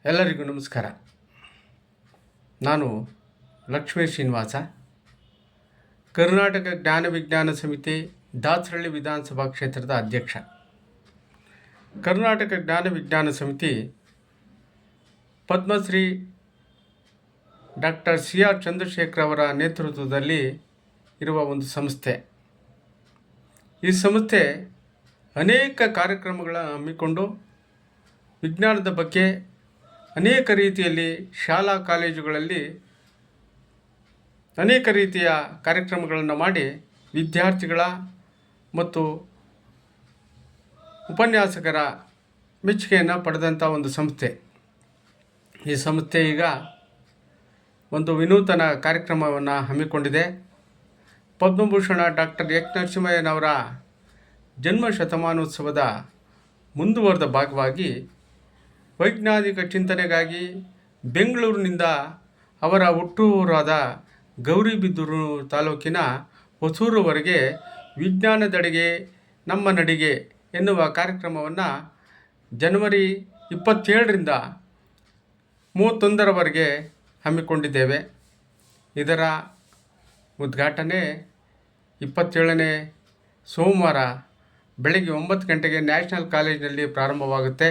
ಎಲ್ಲರಿಗೂ ನಮಸ್ಕಾರ. ನಾನು ಲಕ್ಷ್ಮೀ ಶ್ರೀನಿವಾಸ, ಕರ್ನಾಟಕ ಜ್ಞಾನ ವಿಜ್ಞಾನ ಸಮಿತಿ ದಾಸರಳ್ಳಿ ವಿಧಾನಸಭಾ ಕ್ಷೇತ್ರದ ಅಧ್ಯಕ್ಷ. ಕರ್ನಾಟಕ ಜ್ಞಾನ ವಿಜ್ಞಾನ ಸಮಿತಿ ಪದ್ಮಶ್ರೀ ಡಾಕ್ಟರ್ CR ಚಂದ್ರಶೇಖರ್ ಅವರ ನೇತೃತ್ವದಲ್ಲಿ ಇರುವ ಒಂದು ಸಂಸ್ಥೆ. ಈ ಸಂಸ್ಥೆ ಅನೇಕ ಕಾರ್ಯಕ್ರಮಗಳನ್ನು ಹಮ್ಮಿಕೊಂಡು ವಿಜ್ಞಾನದ ಬಗ್ಗೆ ಅನೇಕ ರೀತಿಯಲ್ಲಿ ಶಾಲಾ ಕಾಲೇಜುಗಳಲ್ಲಿ ಅನೇಕ ರೀತಿಯ ಕಾರ್ಯಕ್ರಮಗಳನ್ನು ಮಾಡಿ ವಿದ್ಯಾರ್ಥಿಗಳ ಮತ್ತು ಉಪನ್ಯಾಸಕರ ಮೆಚ್ಚುಗೆಯನ್ನು ಪಡೆದಂಥ ಒಂದು ಸಂಸ್ಥೆ. ಈ ಸಂಸ್ಥೆ ಈಗ ಒಂದು ವಿನೂತನ ಕಾರ್ಯಕ್ರಮವನ್ನು ಹಮ್ಮಿಕೊಂಡಿದೆ. ಪದ್ಮಭೂಷಣ ಡಾಕ್ಟರ್ ಎಚ್ ನರಸಿಂಹಯ್ಯನವರ ಜನ್ಮ ಶತಮಾನೋತ್ಸವದ ಮುಂದುವರೆದ ಭಾಗವಾಗಿ ವೈಜ್ಞಾನಿಕ ಚಿಂತನೆಗಾಗಿ ಬೆಂಗಳೂರಿನಿಂದ ಅವರ ಹುಟ್ಟೂರಾದ ಗೌರಿಬಿದನೂರು ತಾಲೂಕಿನ ಹೊಸೂರುವರೆಗೆ ವಿಜ್ಞಾನದೆಡೆಗೆ ನಮ್ಮ ನಡಿಗೆ ಎನ್ನುವ ಕಾರ್ಯಕ್ರಮವನ್ನು ಜನವರಿ 27ರಿಂದ 31ರವರೆಗೆ ಹಮ್ಮಿಕೊಂಡಿದ್ದೇವೆ. ಇದರ ಉದ್ಘಾಟನೆ 27ನೇ ಸೋಮವಾರ ಬೆಳಗ್ಗೆ 9 ಗಂಟೆಗೆ ನ್ಯಾಷನಲ್ ಕಾಲೇಜಿನಲ್ಲಿ ಪ್ರಾರಂಭವಾಗುತ್ತೆ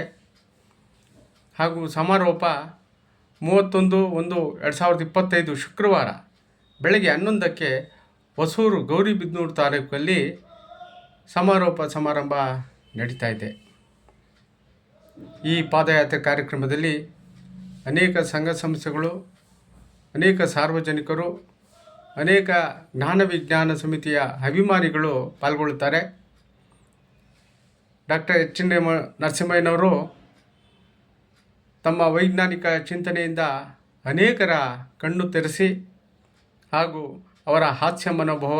ಹಾಗೂ ಸಮಾರೋಪ 31/1/2025 ಶುಕ್ರವಾರ ಬೆಳಗ್ಗೆ 11ಕ್ಕೆ ಹೊಸೂರು ಗೌರಿಬಿದನೂರು ತಾಲೂಕಲ್ಲಿ ಸಮಾರೋಪ ಸಮಾರಂಭ ನಡೀತಾ ಇದೆ. ಈ ಪಾದಯಾತ್ರೆ ಕಾರ್ಯಕ್ರಮದಲ್ಲಿ ಅನೇಕ ಸಂಘ ಸಂಸ್ಥೆಗಳು, ಅನೇಕ ಸಾರ್ವಜನಿಕರು, ಅನೇಕ ಜ್ಞಾನ ವಿಜ್ಞಾನ ಸಮಿತಿಯ ಅಭಿಮಾನಿಗಳು ಪಾಲ್ಗೊಳ್ಳುತ್ತಾರೆ. ಡಾಕ್ಟರ್ ಎಚ್ ನರಸಿಂಹಯ್ಯನವರು ತಮ್ಮ ವೈಜ್ಞಾನಿಕ ಚಿಂತನೆಯಿಂದ ಅನೇಕರ ಕಣ್ಣು ತೆರೆಸಿ ಹಾಗೂ ಅವರ ಹಾಸ್ಯ ಮನೋಭಾವ,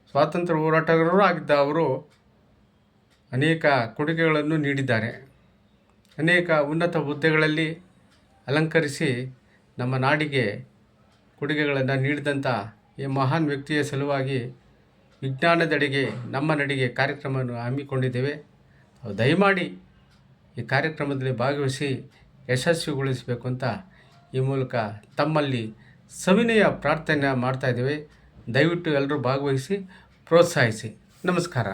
ಸ್ವಾತಂತ್ರ್ಯ ಹೋರಾಟಗಾರರೂ ಆಗಿದ್ದ ಅವರು ಅನೇಕ ಕೊಡುಗೆಗಳನ್ನು ನೀಡಿದ್ದಾರೆ. ಅನೇಕ ಉನ್ನತ ಹುದ್ದೆಗಳಲ್ಲಿ ಅಲಂಕರಿಸಿ ನಮ್ಮ ನಾಡಿಗೆ ಕೊಡುಗೆಗಳನ್ನು ನೀಡಿದಂಥ ಈ ಮಹಾನ್ ವ್ಯಕ್ತಿಯ ಸಲುವಾಗಿ ವಿಜ್ಞಾನದೆಡೆಗೆ ನಮ್ಮ ನಡಿಗೆ ಕಾರ್ಯಕ್ರಮವನ್ನು ಹಮ್ಮಿಕೊಂಡಿದ್ದೇವೆ. ದಯಮಾಡಿ ಈ ಕಾರ್ಯಕ್ರಮದಲ್ಲಿ ಭಾಗವಹಿಸಿ ಯಶಸ್ವಿಗೊಳಿಸಬೇಕು ಅಂತ ಈ ಮೂಲಕ ತಮ್ಮಲ್ಲಿ ಸವಿನಯ ಪ್ರಾರ್ಥನೆ ಮಾಡ್ತಾಯಿದ್ದೇವೆ. ದಯವಿಟ್ಟು ಎಲ್ಲರೂ ಭಾಗವಹಿಸಿ ಪ್ರೋತ್ಸಾಹಿಸಿ. ನಮಸ್ಕಾರ.